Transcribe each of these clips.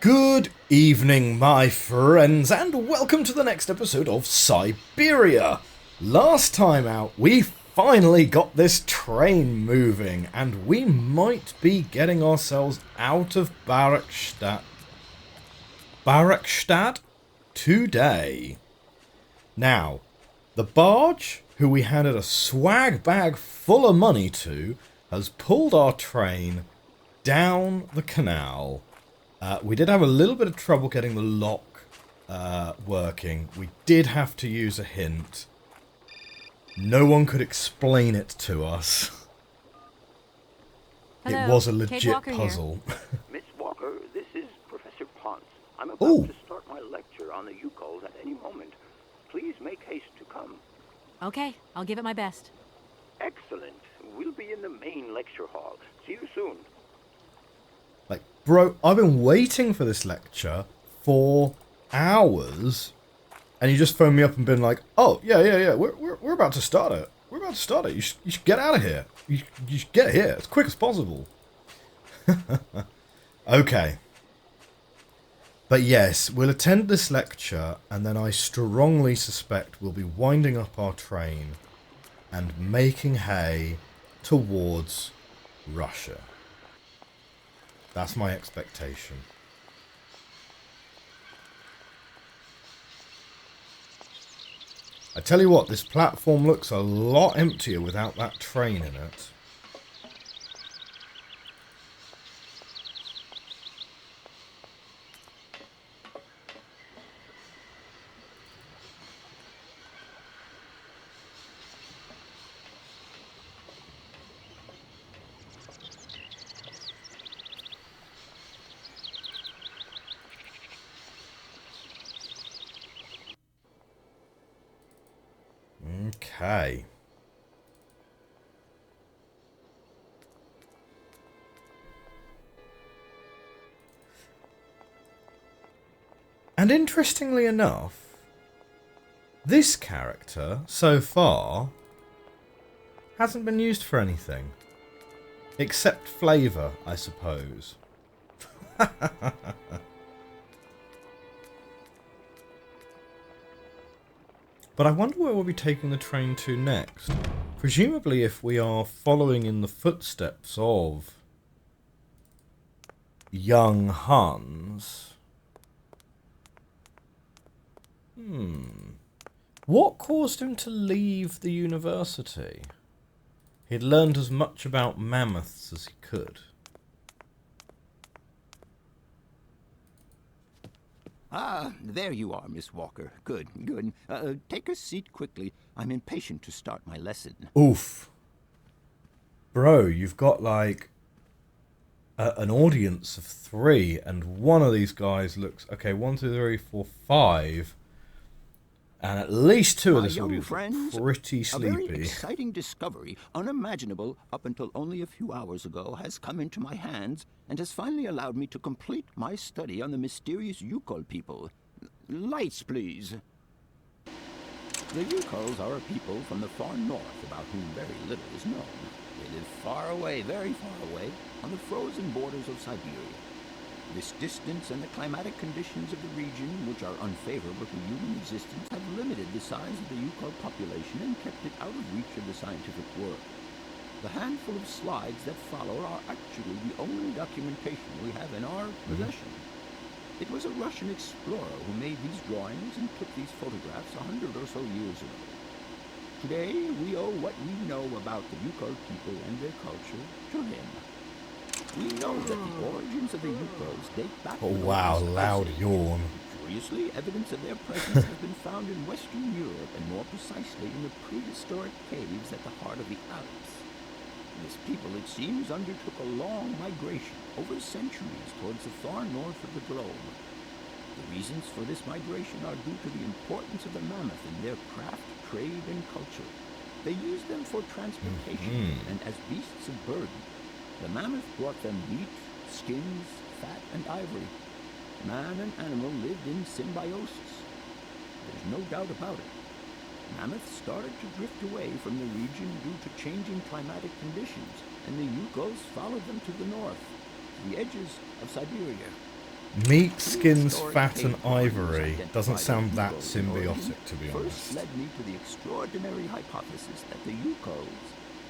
Good evening, my friends, and welcome to the next episode of Syberia. Last time out, we finally got this train moving, and we might be getting ourselves out of Barrackstadt today. Now, the barge, who we handed a swag bag full of money to, has pulled our train down the canal. We did have a little bit of trouble getting the lock working. We did have to use a hint. No one could explain it to us. Hello, It was a Kate legit Walker puzzle. Miss Walker, this is Professor Ponce. I'm about Ooh. to start my lecture on the Yukols at any moment. Please make haste to come. Okay, I'll give it my best. Excellent. We'll be in the main lecture hall. See you soon. Like, bro, I've been waiting for this lecture for hours, and you just phoned me up and been like, "Oh, yeah, we're about to start it. We're about to start it. You should get out of here. You should get here as quick as possible." Okay. But yes, we'll attend this lecture, and then I strongly suspect we'll be winding up our train and making hay towards Russia. That's my expectation. I tell you what, this platform looks a lot emptier without that train in it. Okay. And interestingly enough, this character, so far, hasn't been used for anything. Except flavour, I suppose. But I wonder where we'll be taking the train to next. Presumably if we are following in the footsteps of young Hans. What caused him to leave the university? He'd learned as much about mammoths as he could. Ah, there you are, Miss Walker. Good, good. Take a seat quickly. I'm impatient to start my lesson. Oof. Bro, you've got like an audience of 3, and one of these guys looks... Okay, 1, 2, 3, 4, 5. And at least 2 of this Young audience friends, are pretty a very sleepy. exciting discovery, unimaginable up until only a few hours ago, has come into my hands and has finally allowed me to complete my study on the mysterious Yukol people. Lights, please. The Yukols are a people from the far north about whom very little is known. They live far away, very far away, on the frozen borders of Syberia. This distance and the climatic conditions of the region, which are unfavorable to human existence, have limited the size of the Yukol population and kept it out of reach of the scientific world. The handful of slides that follow are actually the only documentation we have in our possession. It was a Russian explorer who made these drawings and took these photographs 100 or so years ago. Today, we owe what we know about the Yukol people and their culture to him. We know that the origins of the Yukols date back Oh to the wow, last loud Ice Age. yawn. Curiously, evidence of their presence has been found in Western Europe, and more precisely in the prehistoric caves at the heart of the Alps. This people, it seems, undertook a long migration over centuries towards the far north of the globe. The reasons for this migration are due to the importance of the mammoth in their craft, trade, and culture. They used them for transportation and as beasts of burden. The mammoth brought them meat, skins, fat, and ivory. Man and animal lived in symbiosis. There's no doubt about it. Mammoths started to drift away from the region due to changing climatic conditions, and the Yukos followed them to the north, to the edges of Syberia. Meat, skins, Prehistoric fat, and cave drawings ivory identify doesn't the sound that Yukos in origin symbiotic, to be first honest. led me to the extraordinary hypothesis that the Yukos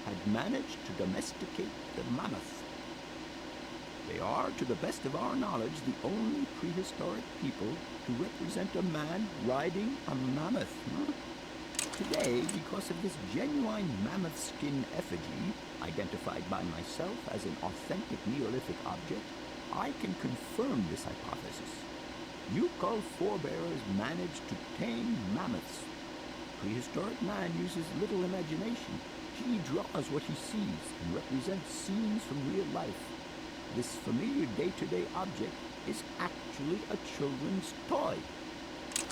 had managed to domesticate the mammoth. They are, to the best of our knowledge, the only prehistoric people to represent a man riding a mammoth. Today, because of this genuine mammoth skin effigy, identified by myself as an authentic Neolithic object, I can confirm this hypothesis. Yukol forebears managed to tame mammoths. Prehistoric man uses little imagination. He draws what he sees and represents scenes from real life. This familiar day-to-day object is actually a children's toy.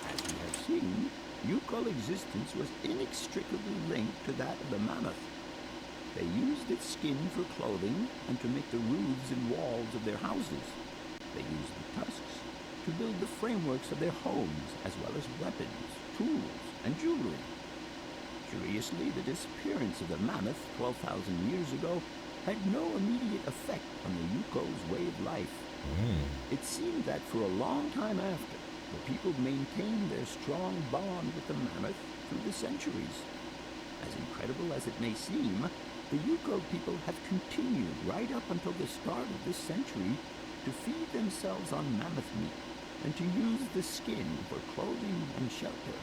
As we have seen, Yukol existence was inextricably linked to that of the mammoth. They used its skin for clothing and to make the roofs and walls of their houses. They used the tusks to build the frameworks of their homes, as well as weapons, tools, and jewelry. Curiously, the disappearance of the mammoth 12,000 years ago had no immediate effect on the Yukol's way of life. It seemed that for a long time after, the people maintained their strong bond with the mammoth through the centuries. As incredible as it may seem, the Yukol people have continued right up until the start of this century to feed themselves on mammoth meat and to use the skin for clothing and shelter.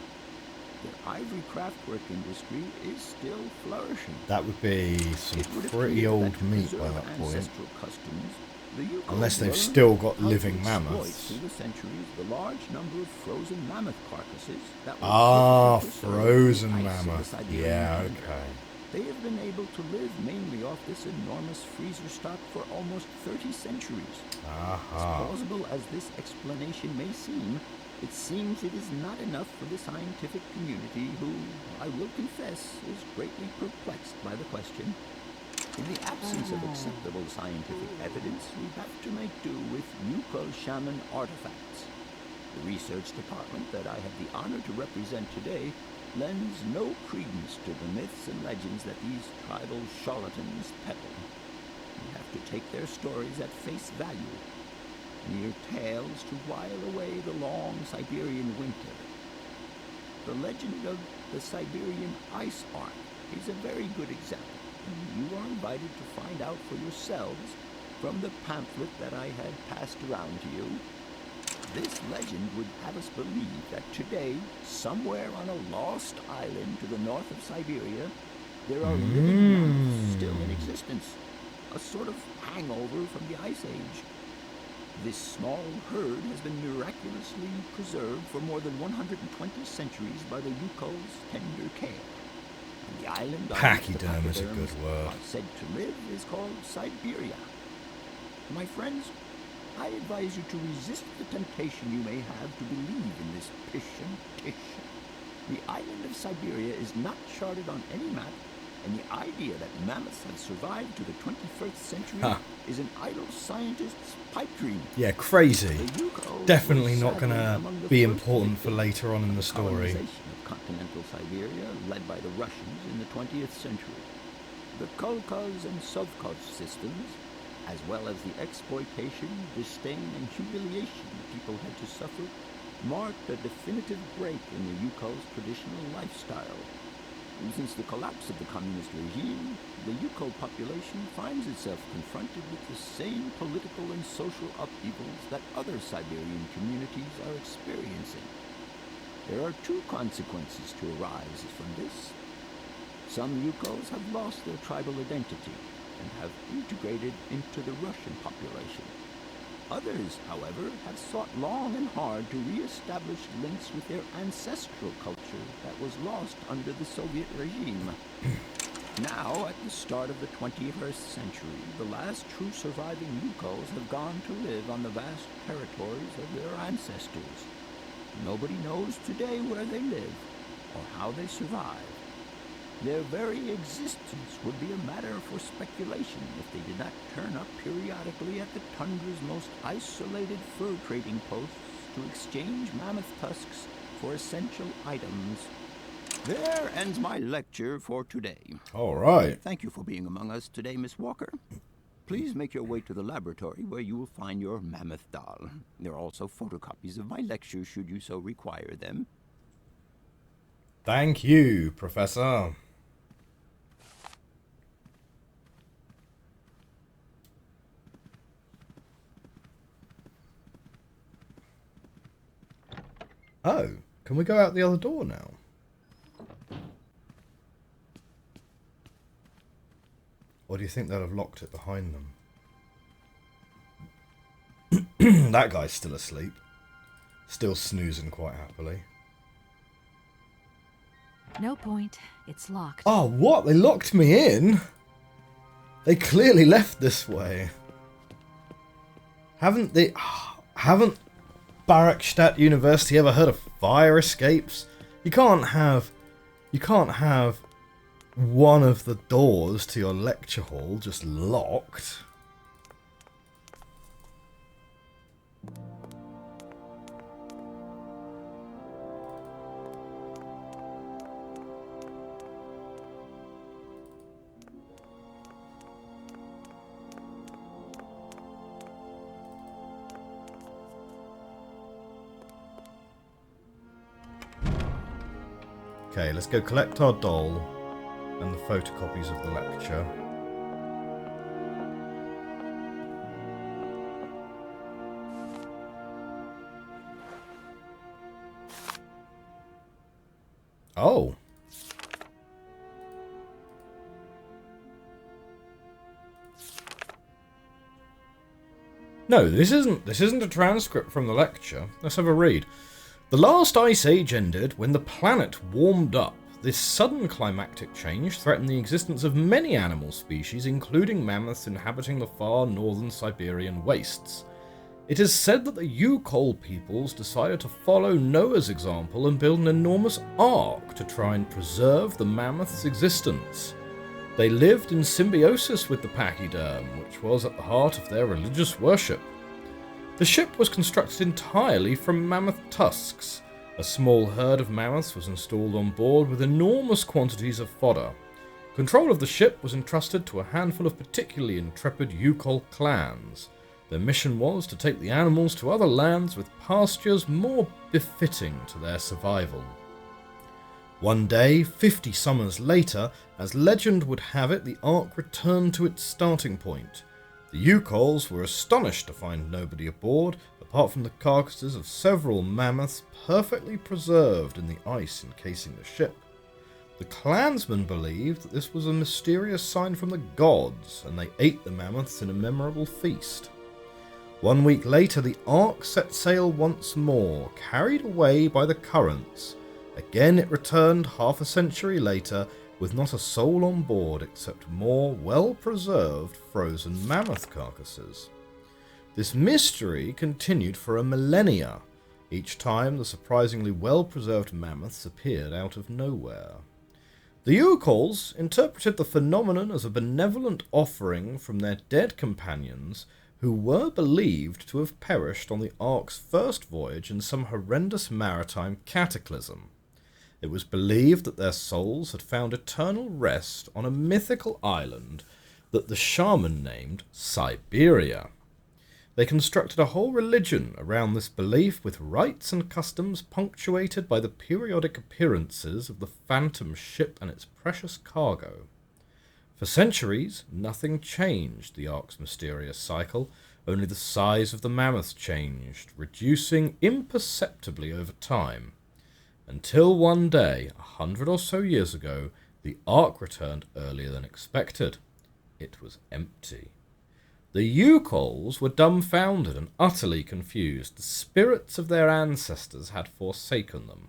Their ivory craftwork industry is still flourishing. That would be some It would pretty appear old that to meat by preserve that point. ancestral customs, the Yukol Unless they've learned still got how to living exploit mammoths. through the centuries the large number of frozen mammoth carcasses that were Ah, perfectly preserved frozen in the ice of the mammoth. Siberian Yeah, tundra. okay. They have been able to live mainly off this enormous freezer stock for almost 30 centuries. As plausible as this explanation may seem, it seems it is not enough for the scientific community who, I will confess, is greatly perplexed by the question. In the absence of acceptable scientific evidence, we have to make do with Yukol shaman artifacts. The research department that I have the honor to represent today lends no credence to the myths and legends that these tribal charlatans peddle. We have to take their stories at face value, mere tales to while away the long Siberian winter. The legend of the Siberian ice ark is a very good example, and you are invited to find out for yourselves from the pamphlet that I had passed around to you. This legend would have us believe that today, somewhere on a lost island to the north of Siberia, there are living mammoths still in existence, a sort of hangover from the Ice Age. This small herd has been miraculously preserved for more than 120 centuries by the Yukol's tender care. And the island on which the Pachyderm is a pachyderms good word. are said to live is called Syberia. My friends, I advise you to resist the temptation you may have to believe in this pish and tish. The island of Syberia is not charted on any map, and the idea that mammoths have survived to the 21st century is an idle scientist's pipe dream. Yeah, crazy. The Yukos Definitely were not sadly gonna among the be first important for victims later on in of the the story. colonization of continental Siberia, led by the Russians in the 20th century. The Kolkhoz and Sovkhoz systems, as well as the exploitation, disdain, and humiliation the people had to suffer, marked a definitive break in the Yukol's traditional lifestyle. Since the collapse of the communist regime, the Yukol population finds itself confronted with the same political and social upheavals that other Siberian communities are experiencing. There are two consequences to arise from this. Some Yukols have lost their tribal identity and have integrated into the Russian population. Others, however, have sought long and hard to re-establish links with their ancestral culture that was lost under the Soviet regime. Now, at the start of the 21st century, the last true surviving Yukols have gone to live on the vast territories of their ancestors. Nobody knows today where they live or how they survived. Their very existence would be a matter for speculation if they did not turn up periodically at the tundra's most isolated fur trading posts to exchange mammoth tusks for essential items. There ends my lecture for today. All right. Thank you for being among us today, Miss Walker. Please make your way to the laboratory where you will find your mammoth doll. There are also photocopies of my lectures should you so require them. Thank you, Professor. Oh, can we go out the other door now? Or do you think they'll have locked it behind them? That guy's still asleep. Still snoozing quite happily. No point. It's locked. Oh, what? They locked me in? They clearly left this way. Haven't Barakstadt University ever heard of fire escapes? You can't have one of the doors to your lecture hall just locked. Okay, let's go collect our doll and the photocopies of the lecture. Oh. No, this isn't a transcript from the lecture. Let's have a read. The last ice age ended when the planet warmed up. This sudden climactic change threatened the existence of many animal species, including mammoths inhabiting the far northern Siberian wastes. It is said that the Yukol peoples decided to follow Noah's example and build an enormous ark to try and preserve the mammoth's existence. They lived in symbiosis with the pachyderm, which was at the heart of their religious worship. The ship was constructed entirely from mammoth tusks. A small herd of mammoths was installed on board with enormous quantities of fodder. Control of the ship was entrusted to a handful of particularly intrepid Yukol clans. Their mission was to take the animals to other lands with pastures more befitting to their survival. One day, 50 summers later, as legend would have it, the Ark returned to its starting point. The Yukols were astonished to find nobody aboard, apart from the carcasses of several mammoths perfectly preserved in the ice encasing the ship. The clansmen believed that this was a mysterious sign from the gods, and they ate the mammoths in a memorable feast. 1 week later, the Ark set sail once more, carried away by the currents. Again it returned half a century later, with not a soul on board except more well-preserved frozen mammoth carcasses. This mystery continued for a millennia. Each time the surprisingly well-preserved mammoths appeared out of nowhere. The Yukols interpreted the phenomenon as a benevolent offering from their dead companions, who were believed to have perished on the Ark's first voyage in some horrendous maritime cataclysm. It was believed that their souls had found eternal rest on a mythical island that the shaman named Syberia. They constructed a whole religion around this belief, with rites and customs punctuated by the periodic appearances of the phantom ship and its precious cargo. For centuries, nothing changed the Ark's mysterious cycle, only the size of the mammoths changed, reducing imperceptibly over time. Until one day, 100 or so years ago, the Ark returned earlier than expected. It was empty. The Yukols were dumbfounded and utterly confused. The spirits of their ancestors had forsaken them.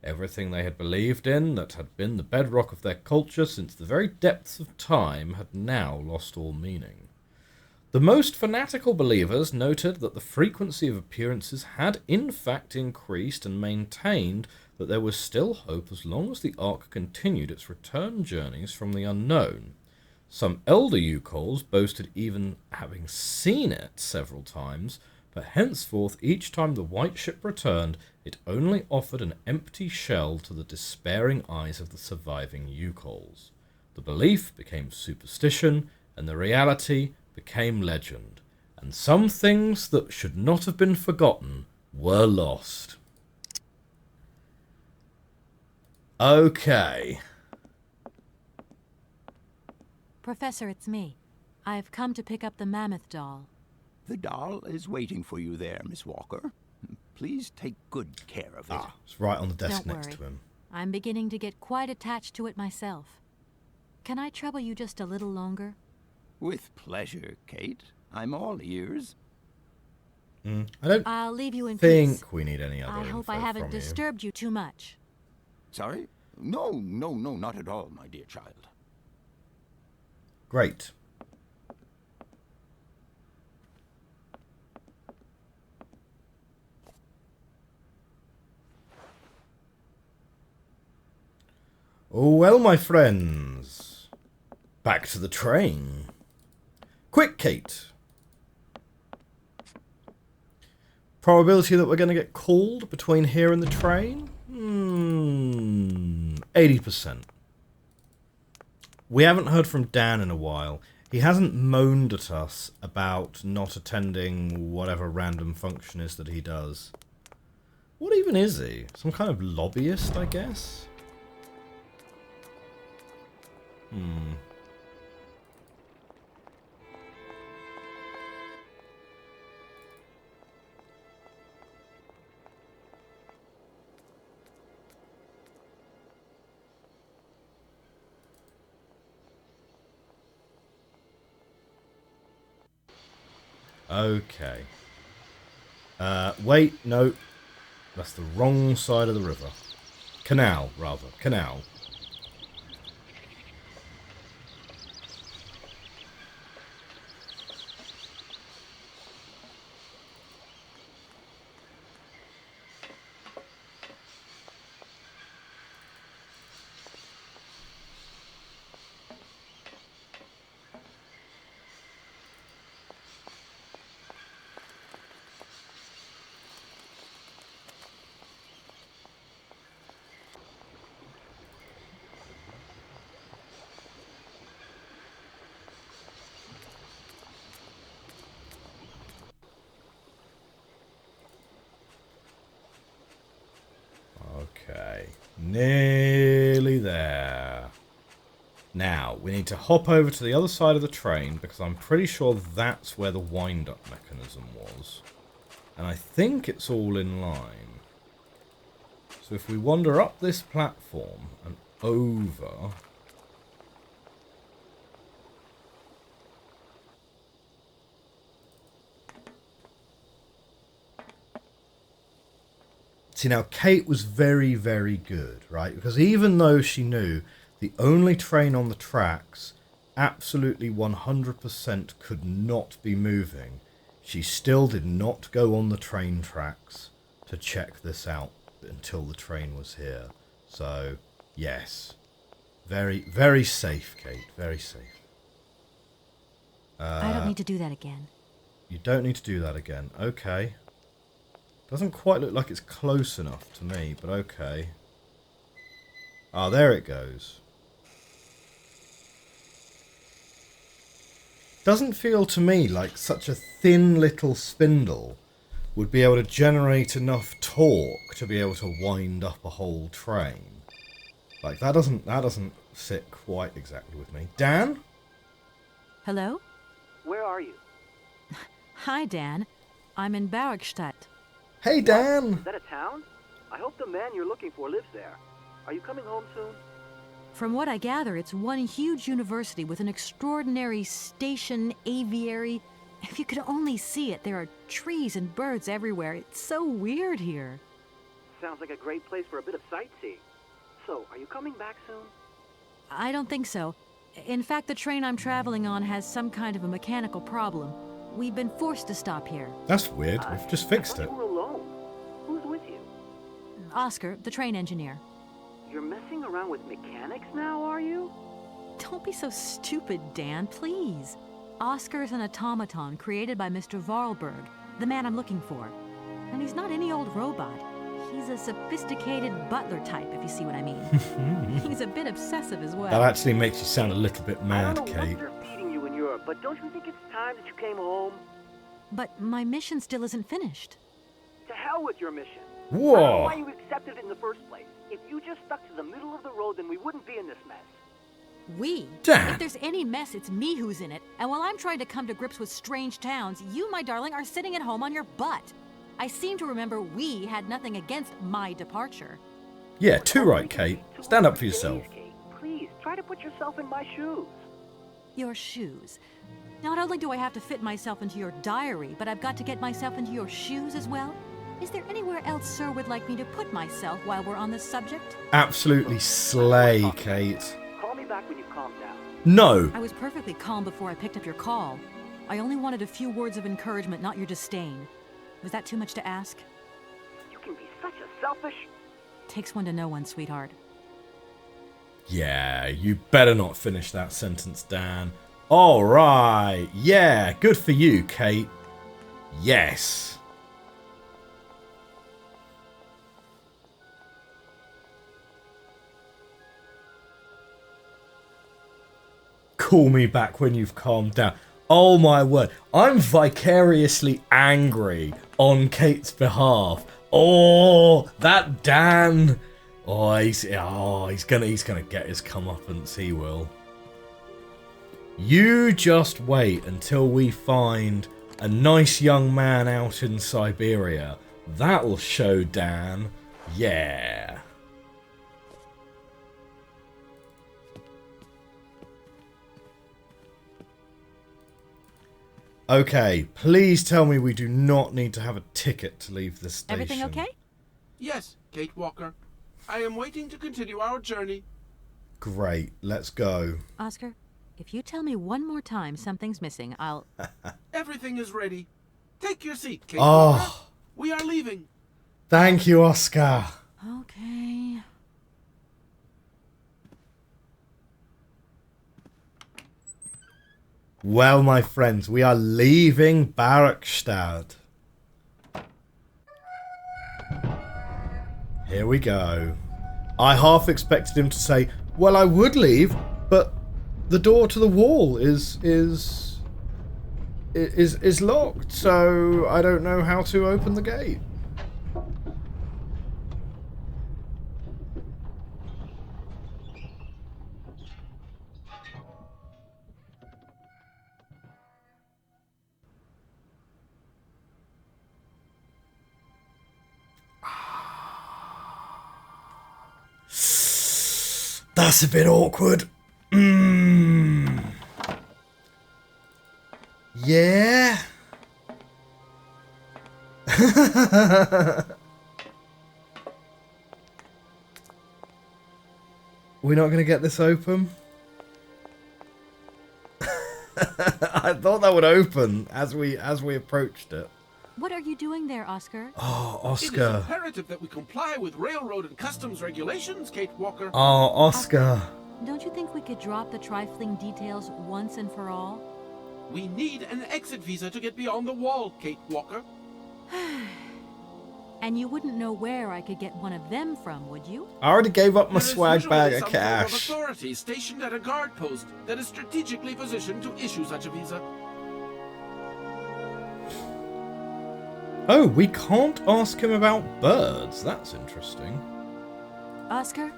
Everything they had believed in, that had been the bedrock of their culture since the very depths of time, had now lost all meaning. The most fanatical believers noted that the frequency of appearances had in fact increased, and maintained that there was still hope as long as the Ark continued its return journeys from the unknown. Some elder Yukols boasted even having seen it several times, but henceforth each time the white ship returned, it only offered an empty shell to the despairing eyes of the surviving Yukols. The belief became superstition, and the reality became legend, and some things that should not have been forgotten were lost. Okay. Professor, it's me. I've come to pick up the mammoth doll. The doll is waiting for you there, Miss Walker. Please take good care of it. Ah, it's right on the desk Don't next worry. to him. I'm beginning to get quite attached to it myself. Can I trouble you just a little longer? With pleasure, Kate. I'm all ears. I don't I'll leave you in think peace. we need any other I hope info I haven't from you. disturbed you too much. Sorry? No, not at all, my dear child. Great. Oh, well, my friends. Back to the train. Quick, Kate. Probability that we're going to get called between here and the train? 80%. We haven't heard from Dan in a while. He hasn't moaned at us about not attending whatever random function is that he does. What even is he? Some kind of lobbyist, I guess? Okay. Wait, no. That's the wrong side of the river. Canal, rather. Canal. Okay, nearly there. Now, we need to hop over to the other side of the train because I'm pretty sure that's where the wind-up mechanism was. And I think it's all in line. So if we wander up this platform and over... See, now, Kate was very, very good, right? Because even though she knew the only train on the tracks absolutely 100% could not be moving, she still did not go on the train tracks to check this out until the train was here. So, yes. Very, very safe, Kate. Very safe. I don't need to do that again. You don't need to do that again. Okay. Doesn't quite look like it's close enough to me, but okay. Ah, there it goes. Doesn't feel to me like such a thin little spindle would be able to generate enough torque to be able to wind up a whole train. Like, that doesn't sit quite exactly with me. Dan? Hello? Where are you? Hi, Dan. I'm in Barrackstadt. Hey, Dan! Is that a town? I hope the man you're looking for lives there. Are you coming home soon? From what I gather, it's one huge university with an extraordinary station aviary. If you could only see it, there are trees and birds everywhere. It's so weird here. Sounds like a great place for a bit of sightseeing. So, are you coming back soon? I don't think so. In fact, the train I'm traveling on has some kind of a mechanical problem. We've been forced to stop here. That's weird. We've just fixed I it. thought you were alone. Who's with you? Oscar, the train engineer. You're messing around with mechanics now, are you? Don't be so stupid, Dan, please. Oscar is an automaton created by Mr. Varlberg, the man I'm looking for. And he's not any old robot. He's a sophisticated butler type, if you see what I mean. He's a bit obsessive as well. That actually makes you sound a little bit I mad, don't know what Kate. they're feeding you in Europe, but don't you think it's time that you came home? But my mission still isn't finished. To hell with your mission. I don't know Whoa. why you accepted it in the first place. If you just stuck to the middle of the road, then we wouldn't be in this mess. We? Dan. If there's any mess, it's me who's in it. And while I'm trying to come to grips with strange towns, you, my darling, are sitting at home on your butt. I seem to remember we had nothing against my departure. Yeah, too right, Kate. Stand up for yourself. Please, Kate, please, try to put yourself in my shoes. Your shoes. Not only do I have to fit myself into your diary, but I've got to get myself into your shoes as well? Is there anywhere else Sir would like me to put myself while we're on this subject? Absolutely slay, Kate. Call me back when you calm down. No. I was perfectly calm before I picked up your call. I only wanted a few words of encouragement, not your disdain. Was that too much to ask? You can be such a selfish... Takes one to know one, sweetheart. Yeah, you better not finish that sentence, Dan. All right. Yeah, good for you, Kate. Yes. Call me back when you've calmed down. Oh my word. I'm vicariously angry on Kate's behalf. Oh, that Dan. He's gonna get his comeuppance, he will. You just wait until we find a nice young man out in Syberia. That'll show Dan. Yeah. Okay, please tell me we do not need to have a ticket to leave the station. Everything okay? Yes, Kate Walker. I am waiting to continue our journey. Great, let's go. Oscar, if you tell me one more time something's missing, I'll... Everything is ready. Take your seat, Kate Oh. Walker. We are leaving. Thank you, Oscar. Okay. Well, my friends, we are leaving Barrackstadt. Here we go. I half expected him to say, well, I would leave, but the door to the wall is locked, so I don't know how to open the gate. That's a bit awkward. Yeah. We're not going to get this open? I thought that would open as we approached it. What are you doing there, Oscar? Oh, It is Oscar. imperative that we comply with railroad and customs regulations, Kate Walker. Oh, Oscar. Don't you think we could drop the trifling details once and for all? We need an exit visa to get beyond the wall, Kate Walker. And you wouldn't know where I could get one of them from, would you? I already gave up my There is swag usually bag of some form of cash. authority stationed at a guard post that is strategically positioned to issue such a visa. Oh, we can't ask him about birds. That's interesting. Oscar,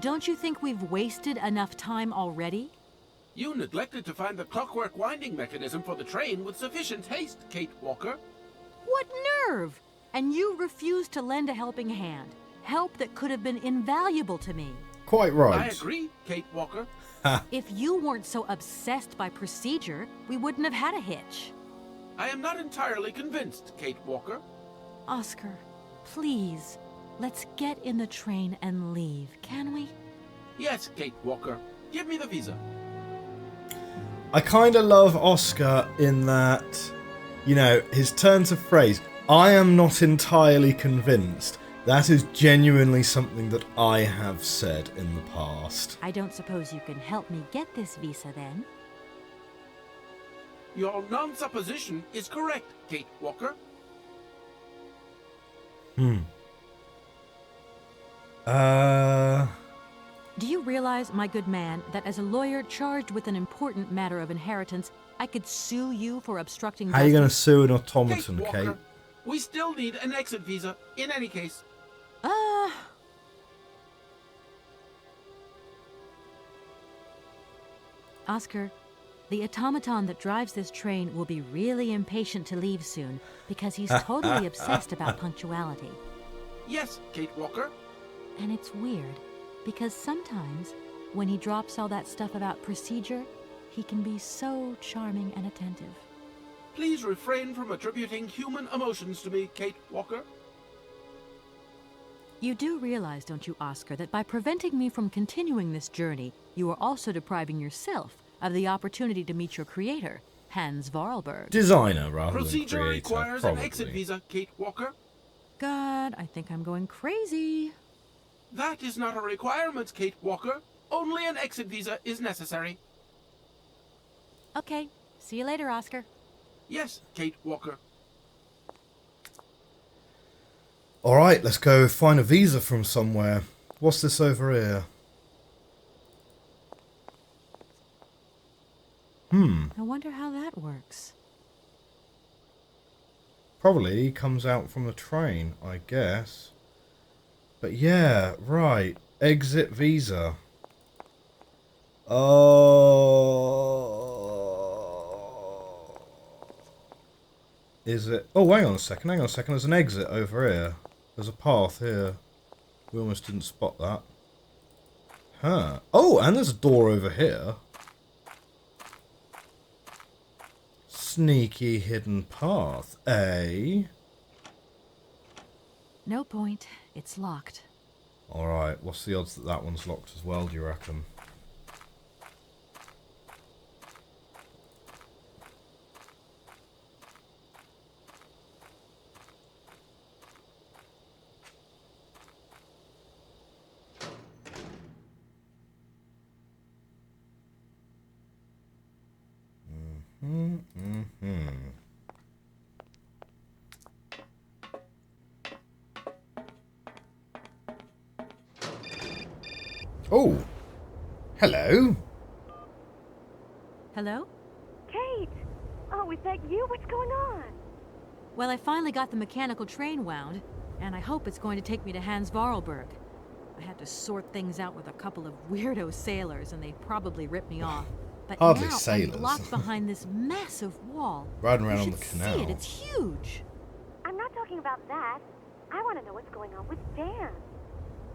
don't you think we've wasted enough time already? You neglected to find the clockwork winding mechanism for the train with sufficient haste, Kate Walker. What nerve! And you refused to lend a helping hand. Help that could have been invaluable to me. Quite right. I agree, Kate Walker. If you weren't so obsessed by procedure, we wouldn't have had a hitch. I am not entirely convinced, Kate Walker. Oscar, please, let's get in the train and leave, can we? Yes, Kate Walker. Give me the visa. I kind of love Oscar in that, you know, his turns of phrase, I am not entirely convinced. That is genuinely something that I have said in the past. I don't suppose you can help me get this visa then? Your non-supposition is correct, Kate Walker. Do you realize, my good man, that as a lawyer charged with an important matter of inheritance, I could sue you for obstructing How are you going to justice? sue an Kate automaton, Walker, Kate? we still need an exit visa in any case. Oscar, the automaton that drives this train will be really impatient to leave soon because he's totally obsessed about punctuality. Yes, Kate Walker. And it's weird because sometimes when he drops all that stuff about procedure, he can be so charming and attentive. Please refrain from attributing human emotions to me, Kate Walker. You do realize, don't you, Oscar, that by preventing me from continuing this journey, you are also depriving yourself of the opportunity to meet your creator, Hans Vorarlberg. Designer rather Procedure than creator, requires probably. an exit visa, Kate Walker. God, I think I'm going crazy. That is not a requirement, Kate Walker. Only an exit visa is necessary. Okay, see you later, Oscar. Yes, Kate Walker. Alright, let's go find a visa from somewhere. What's this over here? I wonder how that works. Probably he comes out from the train, I guess. But yeah, right. Exit visa. Oh. Is it? Oh, hang on a second. Hang on a second. There's an exit over here. There's a path here. We almost didn't spot that. Huh. Oh, and there's a door over here. Sneaky hidden path, eh? No point. It's locked. Alright, what's the odds that that one's locked as well, do you reckon? Oh! Hello! Hello? Kate! Oh, is that you? What's going on? Well, I finally got the mechanical train wound, and I hope it's going to take me to Hans Vorarlberg. I had to sort things out with a couple of weirdo sailors, and they probably ripped me off. But Hardly now sailors. I'm locked behind this massive wall. Riding around You on the should canal. See it. It's huge. I'm not talking about that. I want to know what's going on with Dan.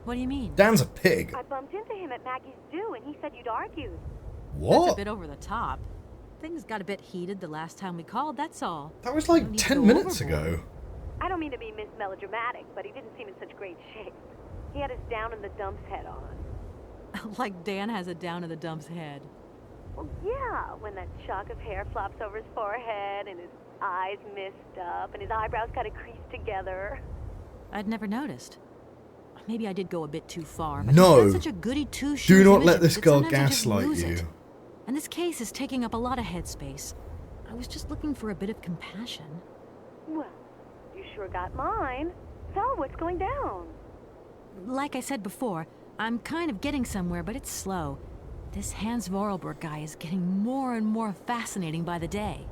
What do you mean? Dan's a pig. I bumped into him at Maggie's do, and he said you'd argued. That's a What? bit over the top. Things got a bit heated the last time we called, that's all. That was No like need to 10 go minutes overboard. ago. I don't mean to be melodramatic, but he didn't seem in such great shape. He had his down in the dumps head on. Like Dan has a down in the dumps head. Well, yeah, when that shock of hair flops over his forehead, and his eyes mist up, and his eyebrows kind of creased together. I'd never noticed. Maybe I did go a bit too far, but No. he's got such a goody two-shoes Do not image let of this it that girl sometimes I just gaslight lose you. it. And this case is taking up a lot of headspace. I was just looking for a bit of compassion. Well, you sure got mine. So, what's going down? Like I said before, I'm kind of getting somewhere, but it's slow. This Hans Vorarlberg guy is getting more and more fascinating by the day.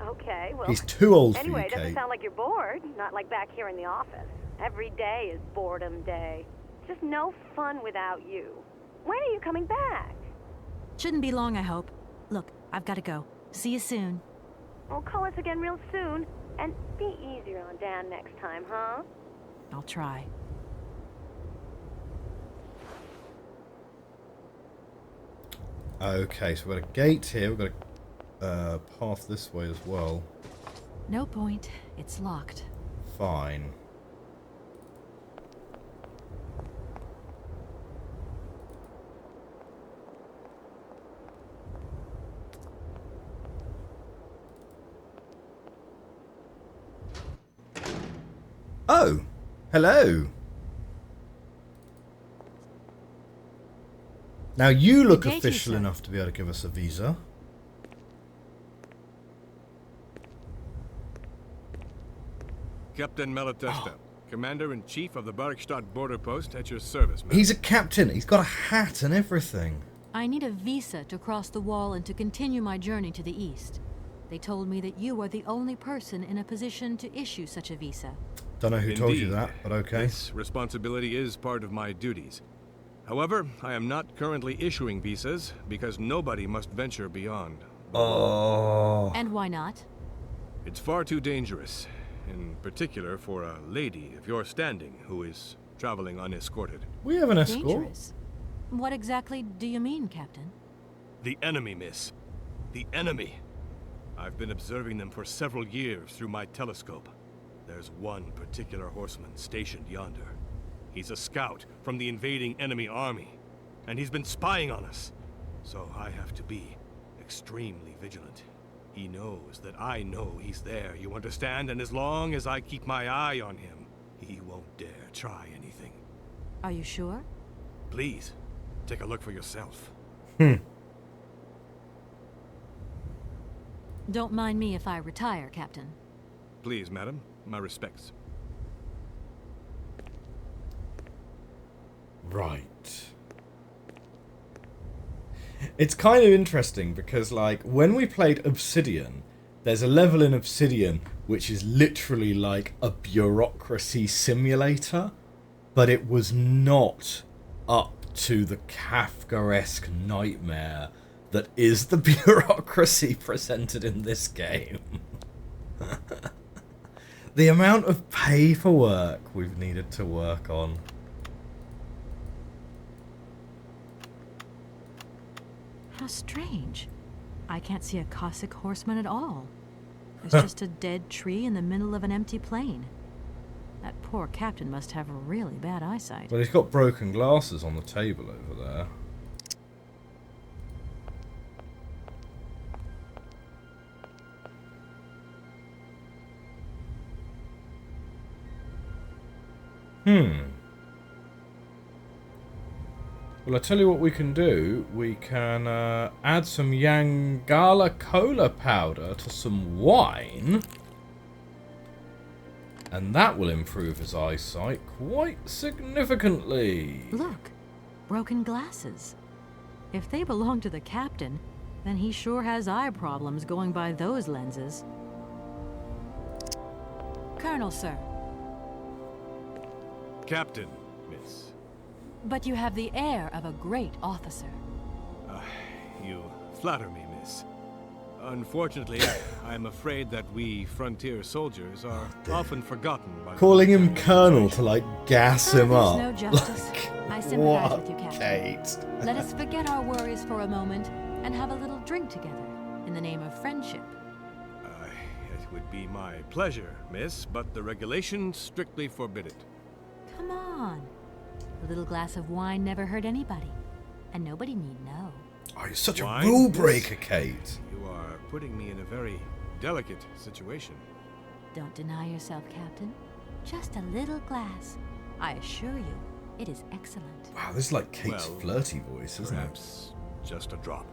Okay, well... He's too old for Anyway, you, it doesn't Kate. sound like you're bored. Not like back here in the office. Every day is boredom day. Just no fun without you. When are you coming back? Shouldn't be long, I hope. Look, I've got to go. See you soon. Well, call us again real soon. And be easier on Dan next time, huh? I'll try. Okay, so we've got a gate here. We've got a path this way as well. No point. It's locked. Fine. Oh, hello. Now you look Good day to you, official sir. enough to be able to give us a visa. Captain Malatesta, Commander-in-Chief of the Barkstadt border post at your service, ma'am. He's a captain. He's got a hat and everything. I need a visa to cross the wall and to continue my journey to the east. They told me that you are the only person in a position to issue such a visa. Don't know who told you Indeed. that, but okay. This responsibility is part of my duties. However, I am not currently issuing visas because nobody must venture beyond. Oh. And why not? It's far too dangerous, in particular for a lady of your standing who is traveling unescorted. We have an escort. Dangerous. What exactly do you mean, Captain? The enemy, miss. The enemy. I've been observing them for several years through my telescope. There's one particular horseman stationed yonder. He's a scout from the invading enemy army, and he's been spying on us. So I have to be extremely vigilant. He knows that I know he's there, you understand? And as long as I keep my eye on him, he won't dare try anything. Are you sure? Please, take a look for yourself. Don't mind me if I retire, Captain. Please, madam, my respects. Right. It's kind of interesting because, like, when we played Obsidian, there's a level in Obsidian which is literally like a bureaucracy simulator, but it was not up to the Kafkaesque nightmare that is the bureaucracy presented in this game. The amount of paperwork we've needed to work on. How strange. I can't see a Cossack horseman at all. There's just a dead tree in the middle of an empty plain. That poor captain must have really bad eyesight. Well, he's got broken glasses on the table over there. Well, I tell you what we can do. We can add some Yangala cola powder to some wine. And that will improve his eyesight quite significantly. Look, broken glasses. If they belong to the captain, then he sure has eye problems going by those lenses. Colonel, sir. Captain, miss. But you have the air of a great officer. You flatter me, miss. Unfortunately, I'm afraid that we frontier soldiers are often forgotten by Calling the him military Colonel administration. to, like, gas him There's up. no justice. I sympathize with you, Captain. Kate. Let us forget our worries for a moment and have a little drink together in the name of friendship. It would be my pleasure, miss, but the regulations strictly forbid it. Come on. A little glass of wine never hurt anybody, and nobody need know. Oh, you're such Wine, a rule miss? breaker, Kate. You are putting me in a very delicate situation. Don't deny yourself, Captain. Just a little glass. I assure you, it is excellent. Wow, this is like Kate's Well, flirty voice, isn't it? Perhaps just a drop.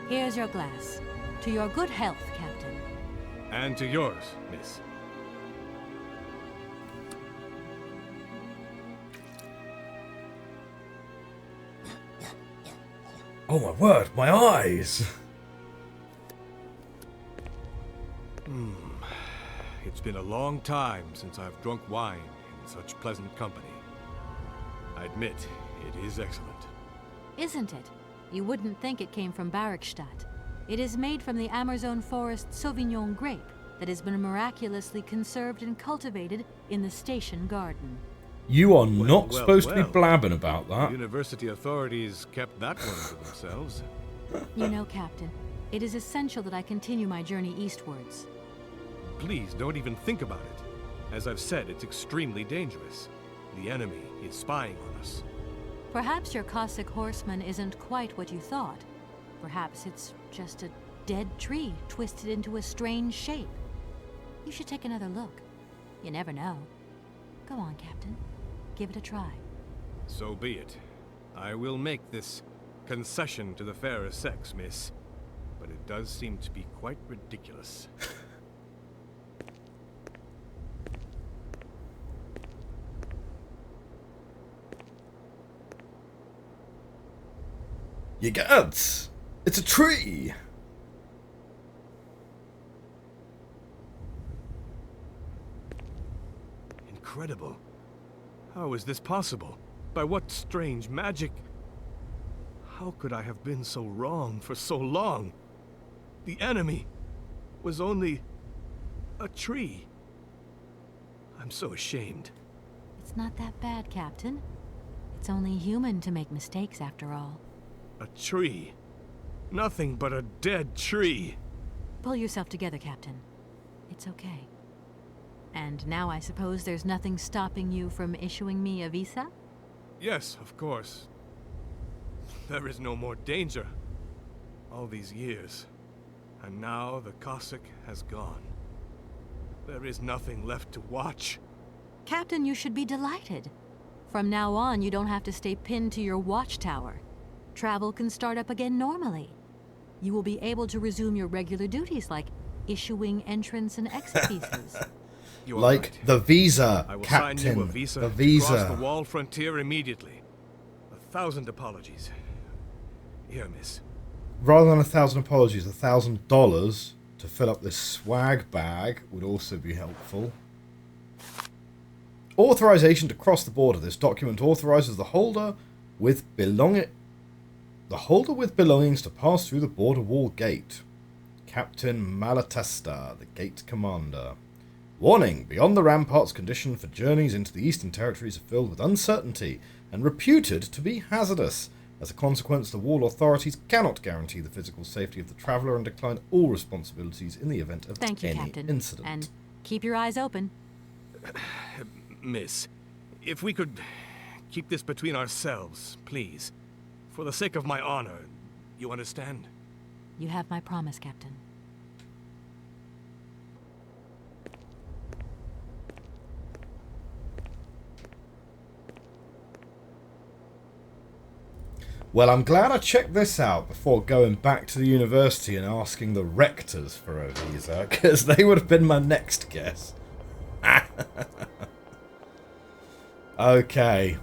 Here's your glass. To your good health, Captain. And to yours, miss. Oh my word, my eyes! It's been a long time since I've drunk wine in such pleasant company. I admit, it is excellent. Isn't it? You wouldn't think it came from Barkstadt. It is made from the Amazon forest Sauvignon grape that has been miraculously conserved and cultivated in the station garden. You are not well, supposed to be well. blabbing about that. University authorities kept that one to themselves. You know, Captain, it is essential that I continue my journey eastwards. Please don't even think about it. As I've said, it's extremely dangerous. The enemy is spying on us. Perhaps your Cossack horseman isn't quite what you thought. Perhaps it's just a dead tree twisted into a strange shape. You should take another look. You never know. Go on, Captain. Give it a try. So be it. I will make this concession to the fairer sex, miss. But it does seem to be quite ridiculous. You gods! It's a tree! Incredible. How is this possible? By what strange magic? How could I have been so wrong for so long? The enemy was only a tree. I'm so ashamed. It's not that bad, Captain. It's only human to make mistakes after all. A tree. Nothing but a dead tree. Pull yourself together, Captain. It's okay. And now I suppose there's nothing stopping you from issuing me a visa? Yes, of course. There is no more danger. All these years. And now the Cossack has gone. There is nothing left to watch. Captain, you should be delighted. From now on, you don't have to stay pinned to your watchtower. Travel can start up again normally. You will be able to resume your regular duties like issuing entrance and exit visas. You are Like right. the visa, I will Captain. sign you a visa the to visa. cross the wall frontier immediately. 1,000 apologies. Here, miss. Rather than 1,000 apologies, $1,000 to fill up this swag bag would also be helpful. Authorization to cross the border. This document authorizes the holder with belongings to pass through the border wall gate. Captain Malatesta, the gate commander. Warning, beyond the ramparts, conditions for journeys into the Eastern Territories are filled with uncertainty and reputed to be hazardous. As a consequence, the wall authorities cannot guarantee the physical safety of the traveller and decline all responsibilities in the event of Thank you, any Captain. incident. And keep your eyes open. Miss, if we could keep this between ourselves, please. For the sake of my honor, you understand? You have my promise, Captain. Well, I'm glad I checked this out before going back to the university and asking the rectors for a visa, because they would have been my next guess. Okay,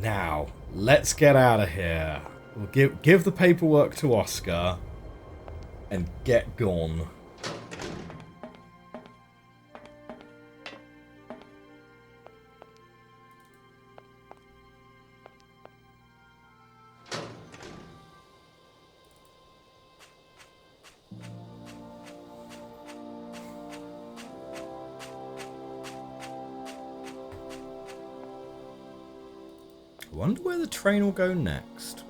now let's get out of here. We'll give the paperwork to Oscar and get gone. I wonder where the train will go next.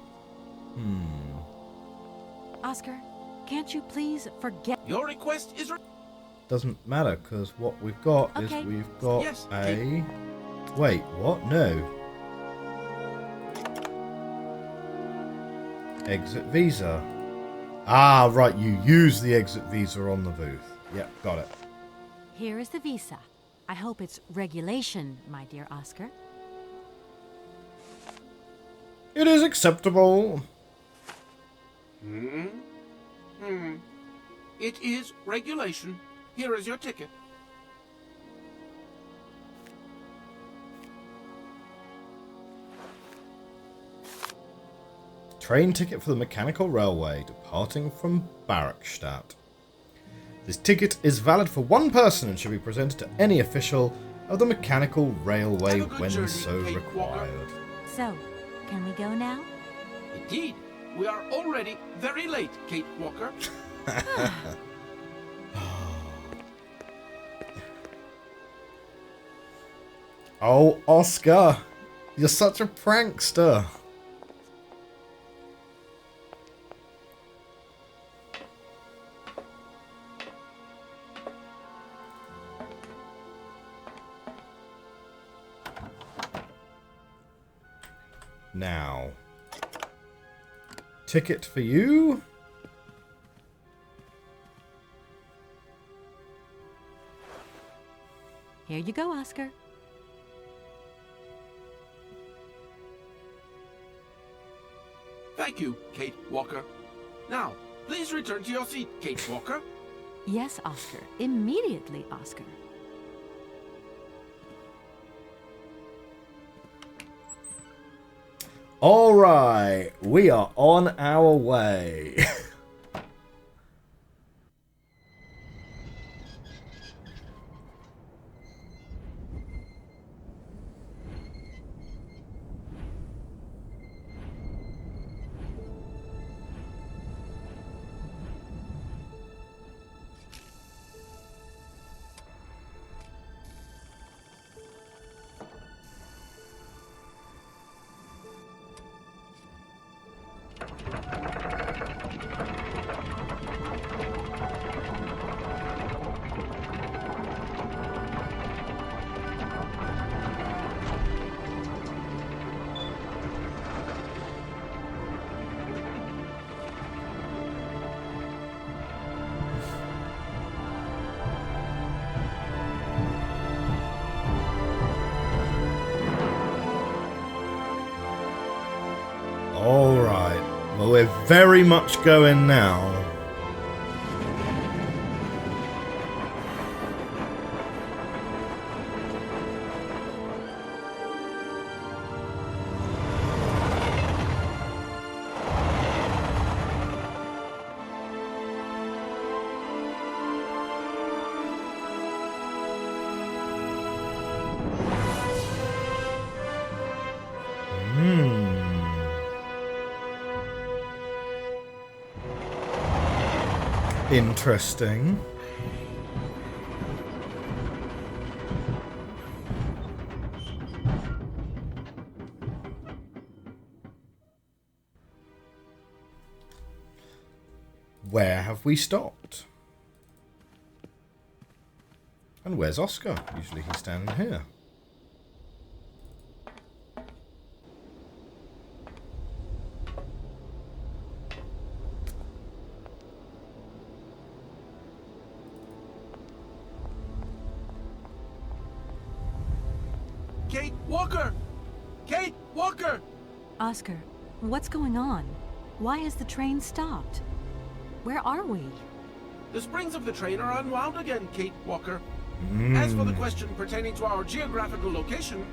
Oscar, can't you please forget... Your request is... Doesn't matter, because what we've got Okay. is we've got Yes, a... Wait, what? No. Exit visa. Ah, right, you use the exit visa on the booth. Yep, got it. Here is the visa. I hope it's regulation, my dear Oscar. It is acceptable. It is regulation. Here is your ticket. Train ticket for the mechanical railway departing from Barrackstadt. This ticket is valid for one person and should be presented to any official of the mechanical railway Have a good when journey, so Kate required. So, can we go now? Indeed, we are already very late, Kate Walker. Oh, Oscar, you're such a prankster. Now, ticket for you. Here you go, Oscar. Thank you, Kate Walker. Now, please return to your seat, Kate Walker. Yes, Oscar. Immediately, Oscar. Alright, we are on our way. Alright, well we're very much going now. Interesting. Where have we stopped? And where's Oscar? Usually he's standing here. Kate Walker! Kate Walker! Oscar, what's going on? Why has the train stopped? Where are we? The springs of the train are unwound again, Kate Walker. As for the question pertaining to our geographical location,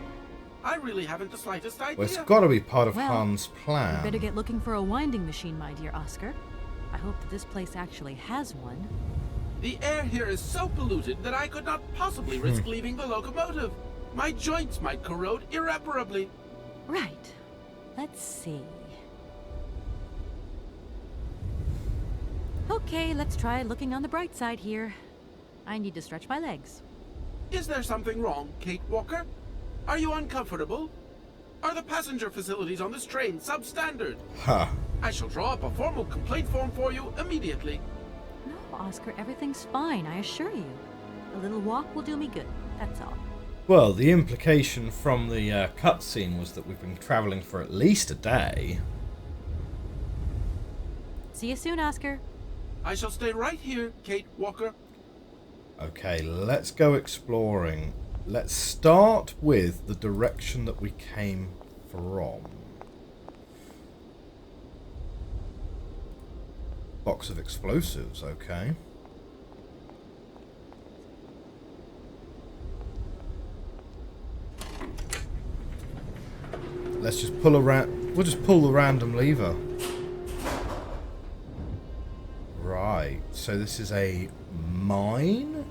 I really haven't the slightest idea. Well, it's got to be part of Well, Han's plan. You better get looking for a winding machine, my dear Oscar. I hope that this place actually has one. The air here is so polluted that I could not possibly risk leaving the locomotive. My joints might corrode irreparably. Right. Let's see. Okay, let's try looking on the bright side here. I need to stretch my legs. Is there something wrong, Kate Walker? Are you uncomfortable? Are the passenger facilities on this train substandard? Huh. I shall draw up a formal complaint form for you immediately. No, Oscar, everything's fine, I assure you. A little walk will do me good, that's all. Well, the implication from the cutscene was that we've been travelling for at least a day. See you soon, Oscar. I shall stay right here, Kate Walker. Okay, let's go exploring. Let's start with the direction that we came from. Box of explosives, okay. Let's just pull around. We'll just pull the random lever. Right, so this is a mine,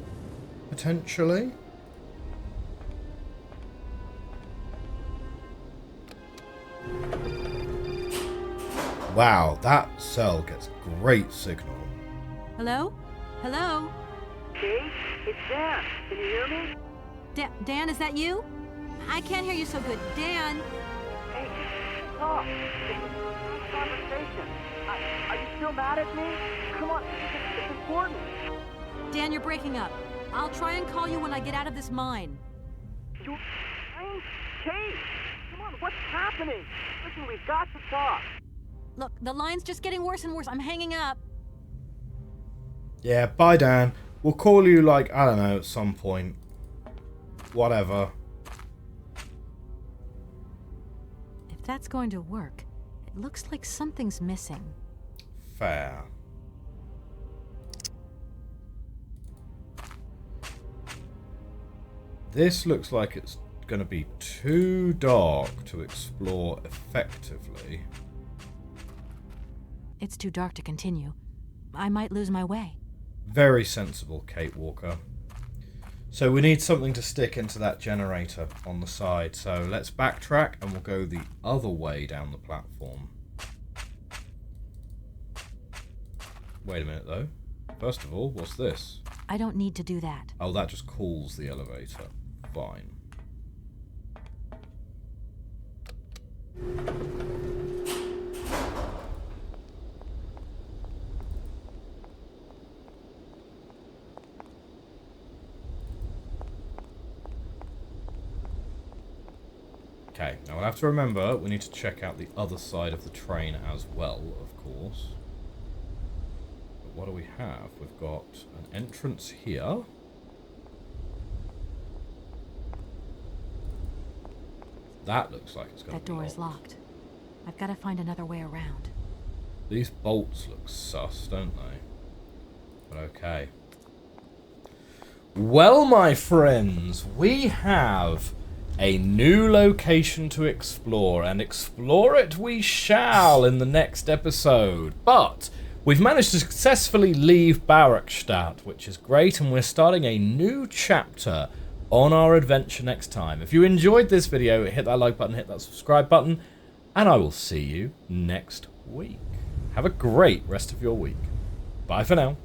potentially. Wow, that cell gets great signal. Hello? Hello? Kate, it's Dan. Can you hear me? Dan, is that you? I can't hear you so good. Dan! Hey, talk. It's a conversation. Are you still mad at me? Come on, it's important. Dan, you're breaking up. I'll try and call you when I get out of this mine. You... Kate! Come on, what's happening? Listen, we've got to talk. Look, the line's just getting worse and worse. I'm hanging up. Yeah, bye Dan. We'll call you like, I don't know, at some point. Whatever. If that's going to work, It looks like something's missing. Fair. This looks like it's going to be too dark to explore effectively. It's too dark to continue. I might lose my way. Very sensible, Kate Walker. So we need something to stick into that generator on the side. So let's backtrack and we'll go the other way down the platform. Wait a minute though. First of all, what's this? I don't need to do that. Oh, that just calls the elevator. Fine. Okay, now we'll have to remember we need to check out the other side of the train as well, of course. But what do we have? We've got an entrance here. That looks like it's going to be That door is locked. I've got to find another way around. These bolts look sus, don't they? But okay. Well, my friends, we have a new location to explore, and explore it we shall in the next episode. But we've managed to successfully leave Bauerstadt, which is great, and we're starting a new chapter on our adventure next time. If you enjoyed this video, hit that like button, hit that subscribe button, and I will see you next week. Have a great rest of your week. Bye for now.